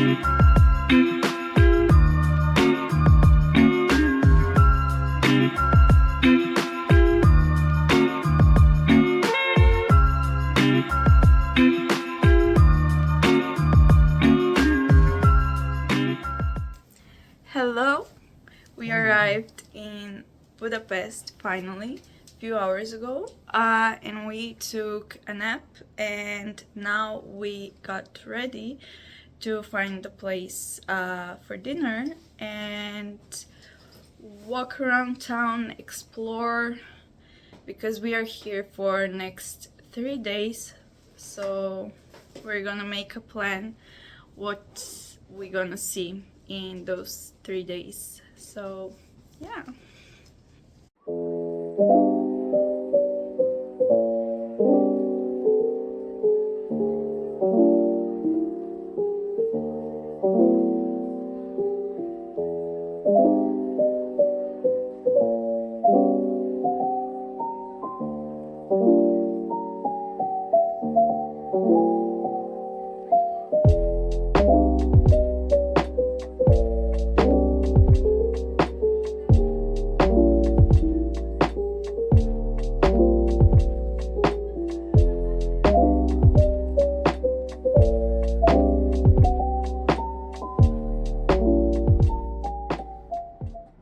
Hello, we arrived in Budapest finally a few hours ago, and we took a nap, and now we got ready to find a place for dinner and walk around town, explore, because we are here for next 3 days. So we're gonna make a plan what we're gonna see in those 3 days. So yeah.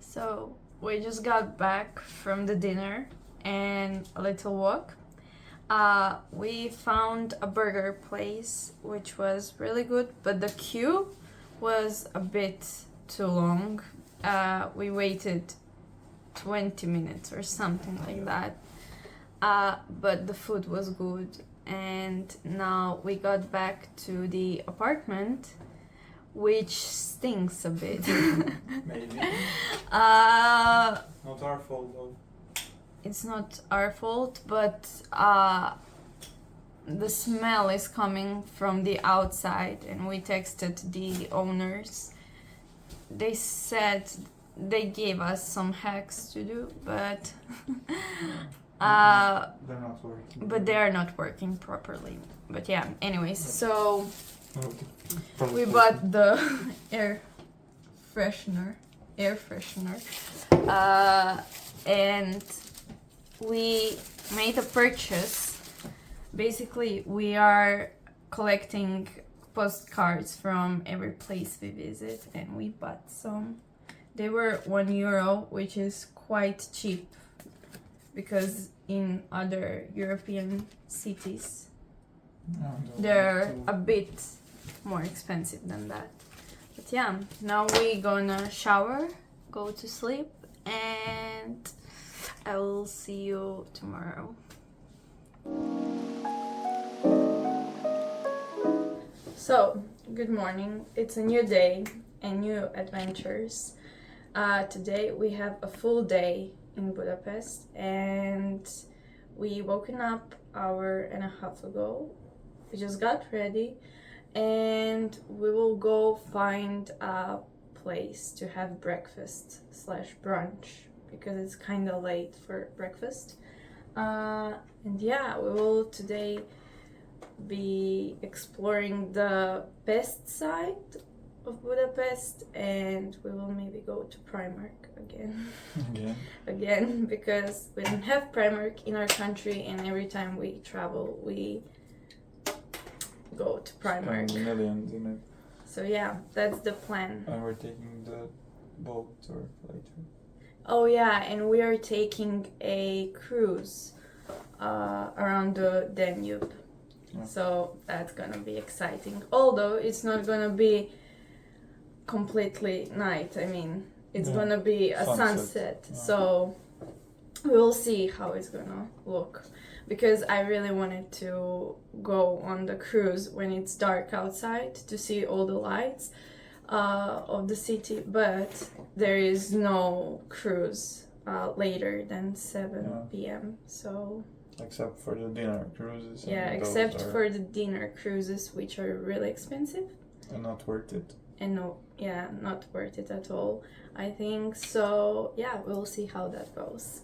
So we just got back from the dinner and a little walk. We found a burger place which was really good, but the queue was a bit too long. We waited 20 minutes or something like that. But the food was good, and now we got back to the apartment, which stinks a bit. Maybe. Not our fault though. It's not our fault, but the smell is coming from the outside, and we texted the owners. They said they gave us some hacks to do, but They're not working. but they are not working properly. But yeah, anyways, so we bought the air freshener, and we made a purchase. Basically, we are collecting postcards from every place we visit, and we bought some. They were €1, which is quite cheap because in other European cities they're a bit more expensive than that. But yeah, now we gonna shower, go to sleep, and I will see you tomorrow. So, good morning. It's a new day and new adventures. Today we have a full day in Budapest, and we woken up an hour and a half ago. We just got ready, and we will go find a place to have breakfast / brunch because it's kind of late for breakfast. And yeah, we will today be exploring the Pest side of Budapest, and we will maybe go to Primark again because we don't have Primark in our country, and every time we travel we go to Primark. Spend millions in it. So yeah, that's the plan. And we're taking the boat or flight. Oh yeah, and we are taking a cruise around the Danube. Yeah. So that's gonna be exciting. Although it's not gonna be completely night. I mean, it's gonna be a sunset. Yeah. So we will see how it's gonna look. Because I really wanted to go on the cruise when it's dark outside to see all the lights of the city, but there is no cruise later than 7 p.m. So except for the dinner cruises. Yeah, except for the dinner cruises, which are really expensive. And not worth it. And not worth it at all, I think. So yeah, we'll see how that goes.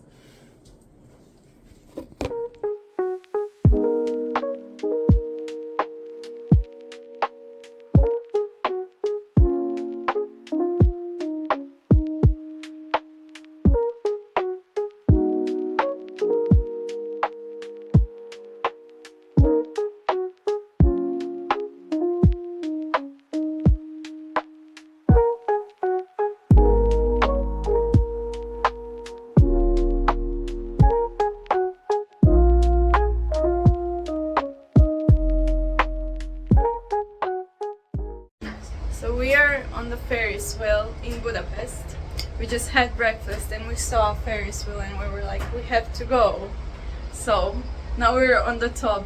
are on the Ferris wheel in Budapest. We just had breakfast and we saw a Ferris wheel and we were like, we have to go. So now we're on the top.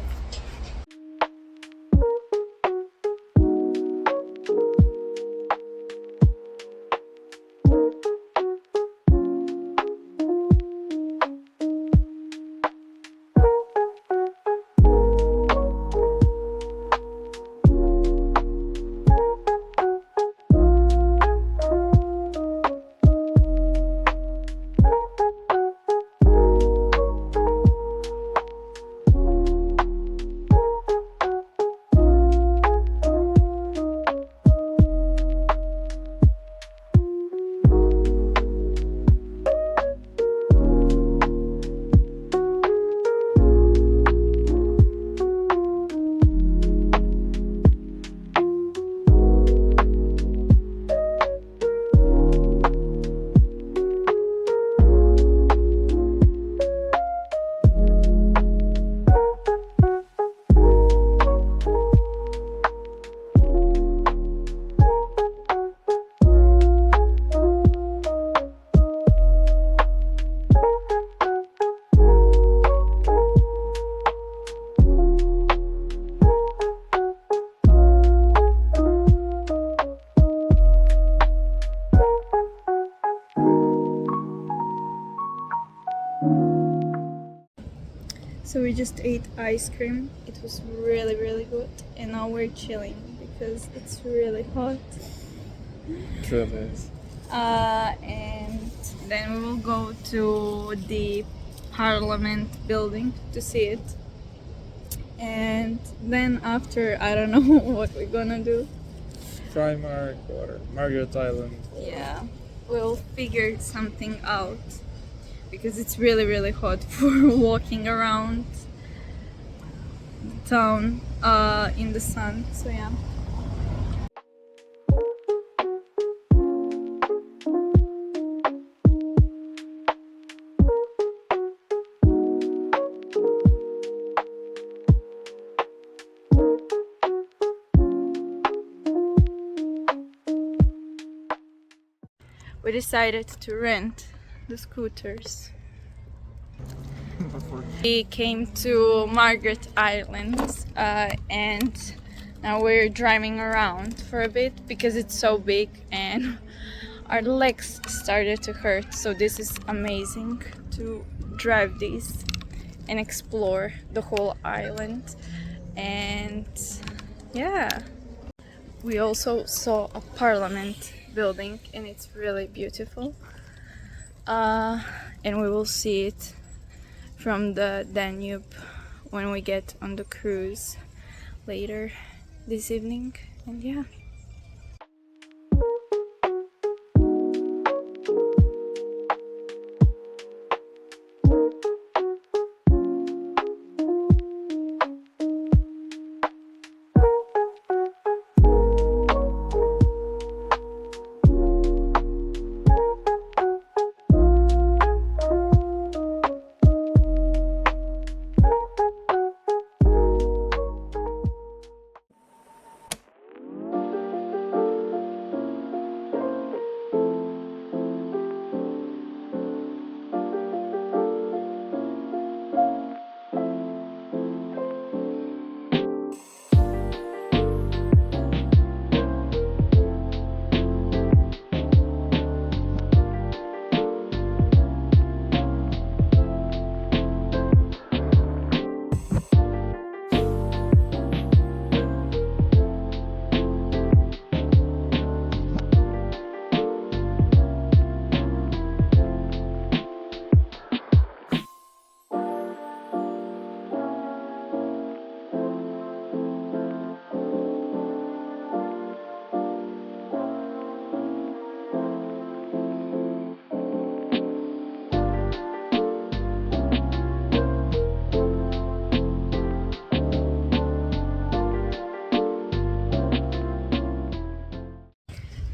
So we just ate ice cream. It was really, really good. And now we're chilling because it's really hot. True it is. And then we will go to the Parliament building to see it. And then after, I don't know what we're gonna do. Primark or Margaret Island. Yeah, we'll figure something out because it's really, really hot for walking around the town in the sun. So yeah. We decided to rent the scooters. We came to Margaret Island and now we're driving around for a bit because it's so big and our legs started to hurt, so this is amazing to drive these and explore the whole island. And yeah, we also saw a parliament building and it's really beautiful, and we will see it from the Danube when we get on the cruise later this evening. And yeah.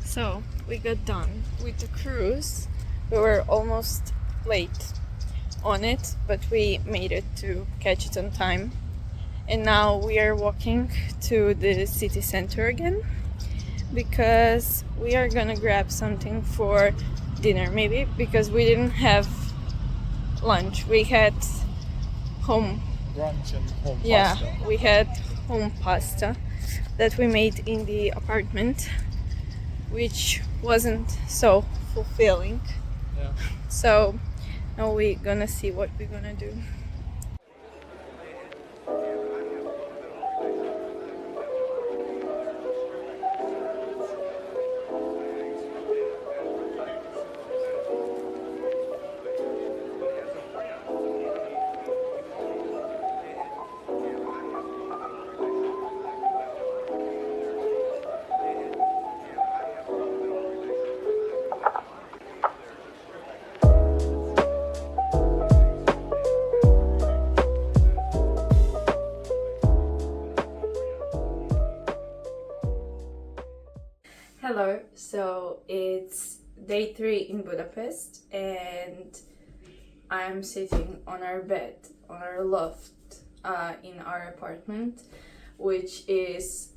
So we got done with the cruise. We were almost late on it, but we made it to catch it on time. And now we are walking to the city center again because we are gonna grab something for dinner, maybe because we didn't have lunch. We had home Brunch and home yeah pasta. we had home pasta that we made in the apartment, which wasn't so fulfilling. Yeah. So now we're gonna see what we're gonna do. Hello, so it's day 3 in Budapest and I'm sitting on our bed, on our loft in our apartment, which is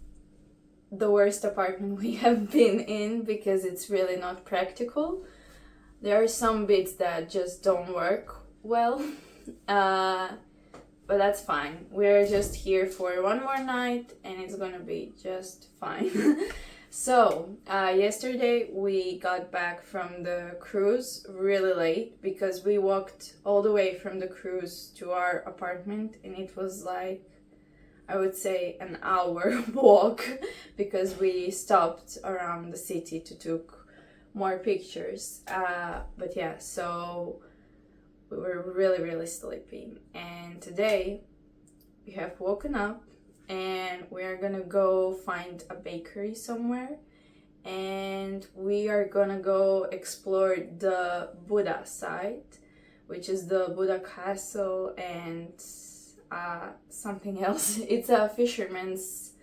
the worst apartment we have been in because it's really not practical. There are some bits that just don't work well, but that's fine. We're just here for one more night and it's gonna be just fine. So, yesterday we got back from the cruise really late because we walked all the way from the cruise to our apartment and it was like, I would say, an hour walk because we stopped around the city to take more pictures. But yeah, so we were really sleepy. And today we have woken up and we are gonna go find a bakery somewhere and we are gonna go explore the Buda site, which is the Buda castle and something else. It's a fisherman's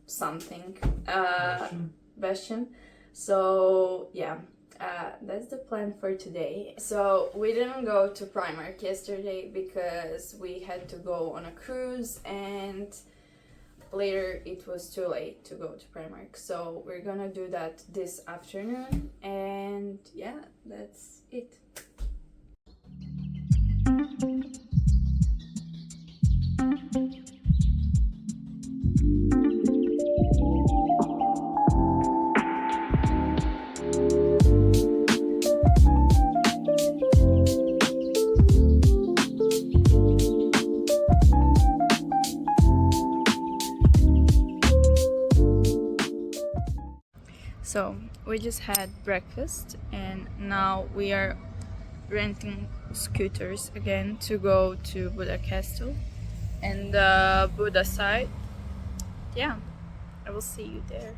something bastion. So yeah, that's the plan for today. So we didn't go to Primark yesterday because we had to go on a cruise and later it was too late to go to Primark. So we're gonna do that this afternoon and yeah, that's it. So we just had breakfast and now we are renting scooters again to go to Buda Castle and the Buda side. Yeah, I will see you there.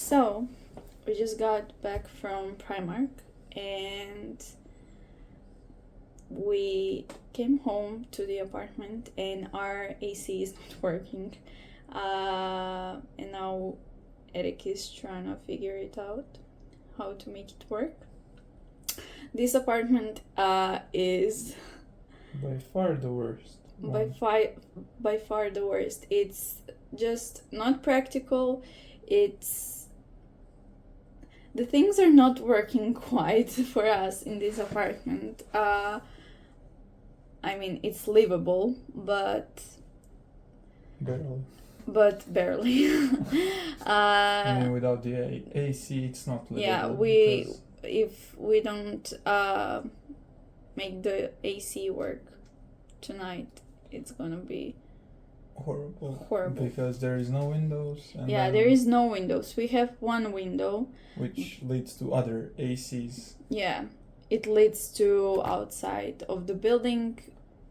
So, we just got back from Primark and we came home to the apartment and our AC is not working. And now Eric is trying to figure it out, how to make it work. This apartment is By far the worst. by far the worst. It's just not practical. The things are not working quite for us in this apartment. I mean, it's livable, but barely. I mean, without the AC, it's not livable. Yeah, if we don't make the AC work tonight, it's gonna be horrible. Because there is no windows. And There is no windows. We have one window, which leads to other ACs. Yeah, it leads to outside of the building,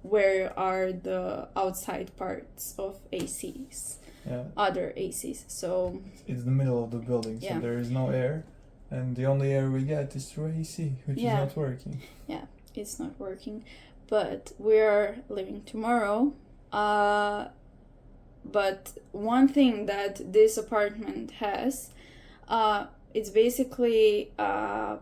where are the outside parts of ACs. Yeah. Other ACs. So it's the middle of the building, so there is no air, and the only air we get is through AC, which is not working. Yeah, it's not working. But we're leaving tomorrow. But one thing that this apartment has, it's basically a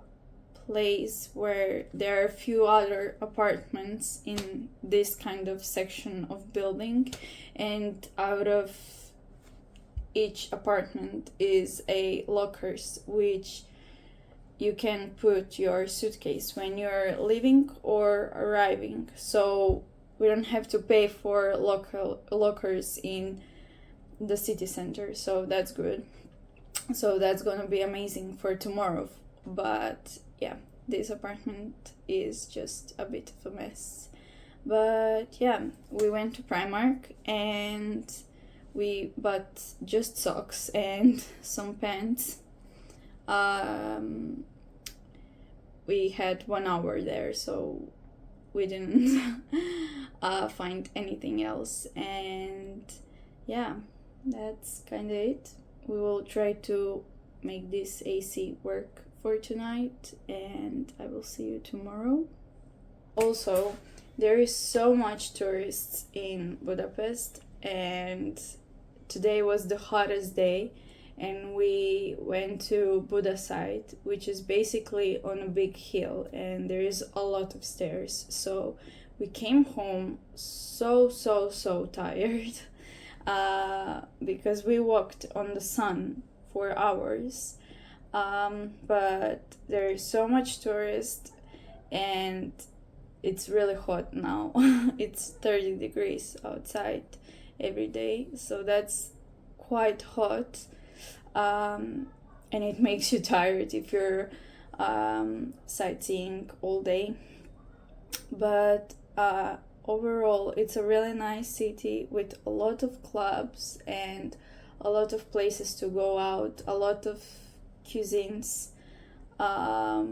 place where there are a few other apartments in this kind of section of building, and out of each apartment is a lockers which you can put your suitcase when you're leaving or arriving, so we don't have to pay for lockers in the city center, so that's good. So that's gonna be amazing for tomorrow. But yeah, this apartment is just a bit of a mess. But yeah, we went to Primark and we bought just socks and some pants. We had 1 hour there, so we didn't find anything else. And yeah, that's kind of it. We will try to make this AC work for tonight, and I will see you tomorrow. Also, there is so much tourists in Budapest, and today was the hottest day, and we went to Buda site, which is basically on a big hill, and there is a lot of stairs. So we came home so tired because we walked on the sun for hours. But there is so much tourist, and it's really hot now. It's 30 degrees outside every day, so that's quite hot. And it makes you tired if you're sightseeing all day. But overall, it's a really nice city with a lot of clubs and a lot of places to go out, a lot of cuisines, a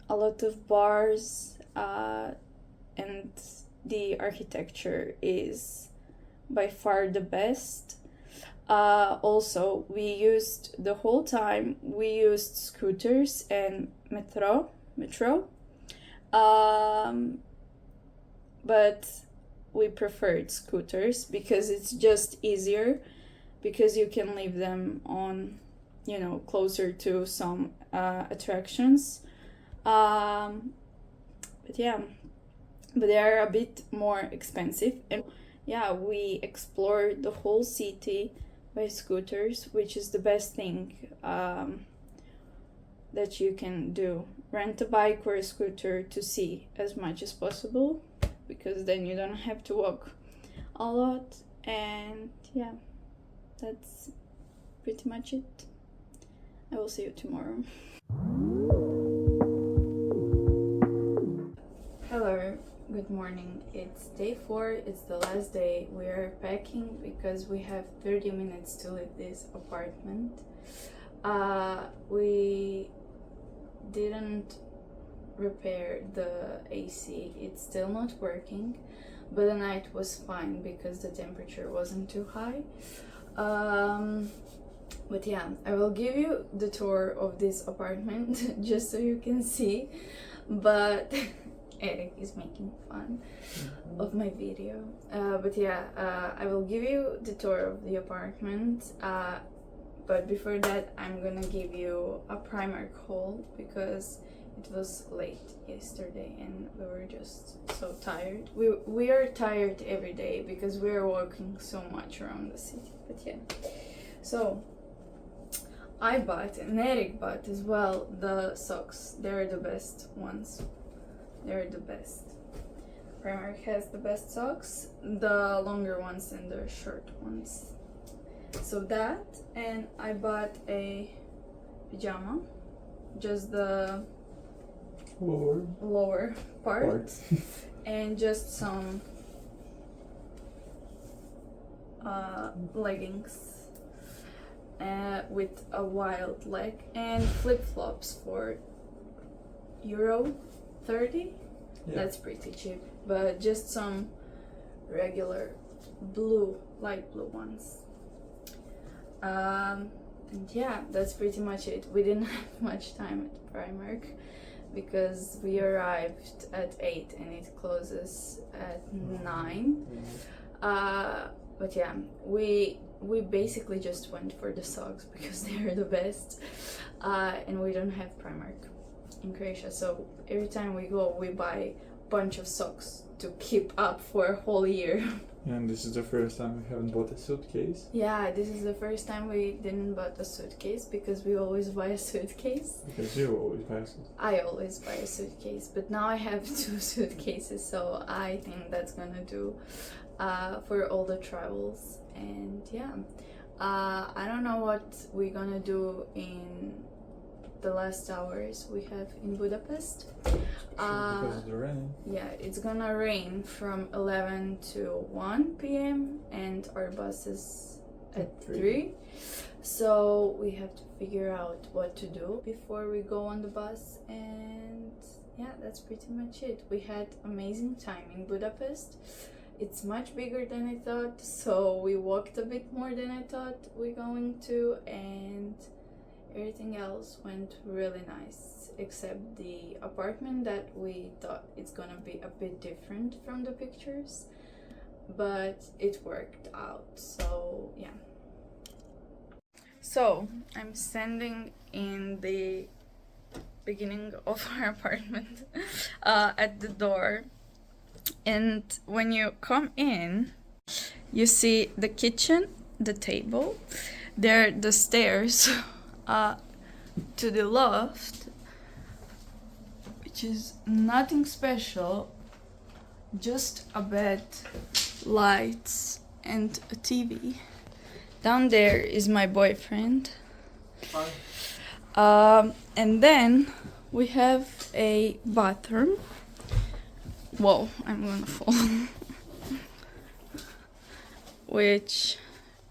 lot of bars, and the architecture is by far the best. Also, we used the whole time, we used scooters and metro, but we preferred scooters because it's just easier, because you can leave them on, closer to some attractions. But they are a bit more expensive. And yeah, we explored the whole city by scooters, which is the best thing that you can do. Rent a bike or a scooter to see as much as possible, because then you don't have to walk a lot. And yeah, that's pretty much it. I will see you tomorrow. Hello, good morning. It's day 4, it's the last day. We are packing because we have 30 minutes to leave this apartment. We didn't repair the AC, it's still not working, but the night was fine because the temperature wasn't too high. But yeah, I will give you the tour of this apartment just so you can see. But Eric is making fun of my video. But yeah, I will give you the tour of the apartment. But before that, I'm gonna give you a Primark haul because it was late yesterday and we were just so tired. We are tired every day because we are walking so much around the city. But yeah, so I bought and Eric bought as well the socks. They're the best ones. They're the best. Primark has the best socks, the longer ones and the short ones. So that, and I bought a pajama, just the lower part. And just some leggings with a wild leg and flip-flops for €30. Yeah. That's pretty cheap, but just some regular light blue ones. And yeah, that's pretty much it. We didn't have much time at Primark because we arrived at 8 and it closes at 9. But yeah, we basically just went for the socks because they are the best, and we don't have Primark in Croatia, so every time we go we buy a bunch of socks to keep up for a whole year. And this is the first time we haven't bought a suitcase? Yeah, this is the first time we didn't buy a suitcase because we always buy a suitcase. Because you always buy a suitcase. I always buy a suitcase, but now I have 2 suitcases, so I think that's gonna do for all the travels. And yeah, I don't know what we're gonna do in the last hours we have in Budapest. Because of the rain. Yeah, it's gonna rain from 11 to 1 p.m. and our bus is at 3. So we have to figure out what to do before we go on the bus. And yeah, that's pretty much it. We had amazing time in Budapest. It's much bigger than I thought, so we walked a bit more than I thought we're going to, and everything else went really nice, except the apartment that we thought it's gonna be a bit different from the pictures, but it worked out, so yeah. So I'm standing in the beginning of our apartment at the door, and when you come in you see the kitchen, the table, there are the stairs to the loft, which is nothing special, just a bed, lights and a TV. Down there is my boyfriend. Hi. And then we have a bathroom. Whoa, I'm gonna fall. Which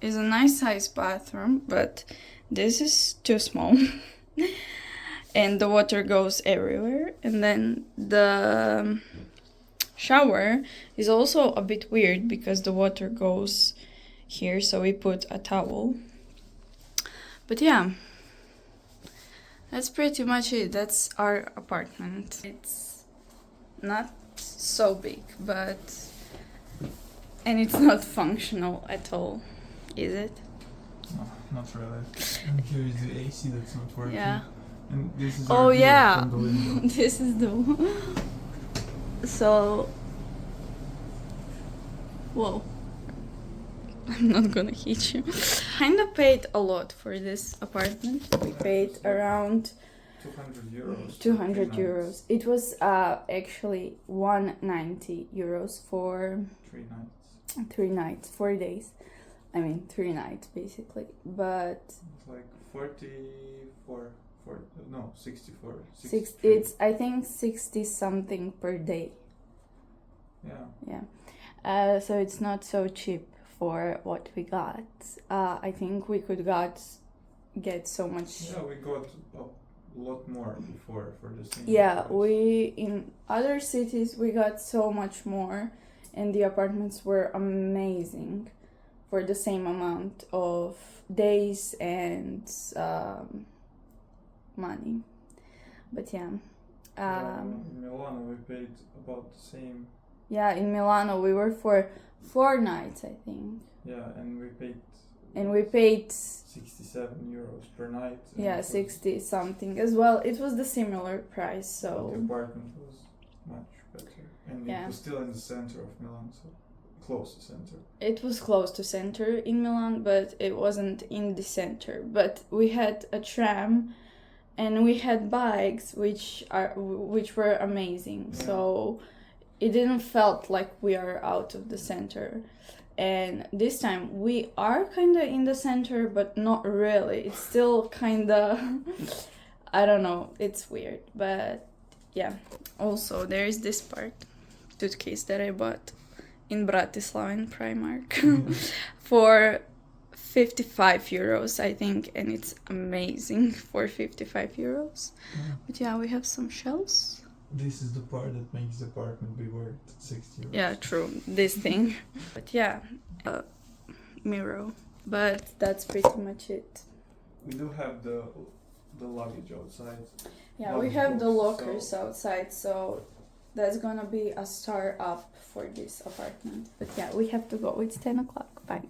is a nice size bathroom, but this is too small. And the water goes everywhere. And then the shower is also a bit weird because the water goes here, so we put a towel. But yeah, that's pretty much it. That's our apartment. It's not so big, but and it's not functional at all, is it? No, not really. And here is the AC that's not working. Yeah. And this is oh our yeah, from the window. this is the so whoa, I'm not gonna hit you. Kinda paid a lot for this apartment. We paid around 200 euros. 200 euros. It was actually 190 euros for 3 nights. 3 nights, 4 days. I mean 3 nights basically. But it's like 44, no, 64. It's I think 60 something per day. Yeah. Yeah. So it's not so cheap for what we got. I think we could get so much. Yeah, we got a lot more before for the same. Yeah, price. we in other cities we got so much more, and the apartments were amazing for the same amount of days and money. But yeah. In Milano we paid about the same. Yeah, in Milano we were for 4 nights, I think. Yeah, and we paid 67 euros per night. Yeah, 60 something as well. It was the similar price, so. The apartment was much better, and it was still in the center of Milan, so close to center. It was close to center in Milan, but it wasn't in the center. But we had a tram, and we had bikes, which were amazing. Yeah. So it didn't felt like we are out of the center. And this time we are kind of in the center, but not really. It's still kind of, I don't know, it's weird. But yeah. Also, there is this toothpaste that I bought in Bratislava in Primark for 55 euros, I think. And it's amazing for 55 euros. Yeah. But yeah, we have some shells. This is the part that makes the apartment be worth 60 euros. Yeah, true. This thing. But yeah, mirror. But that's pretty much it. We do have the luggage outside. Yeah, we have the lockers outside, so that's gonna be a star up for this apartment. But yeah, we have to go. It's 10 o'clock. Bye.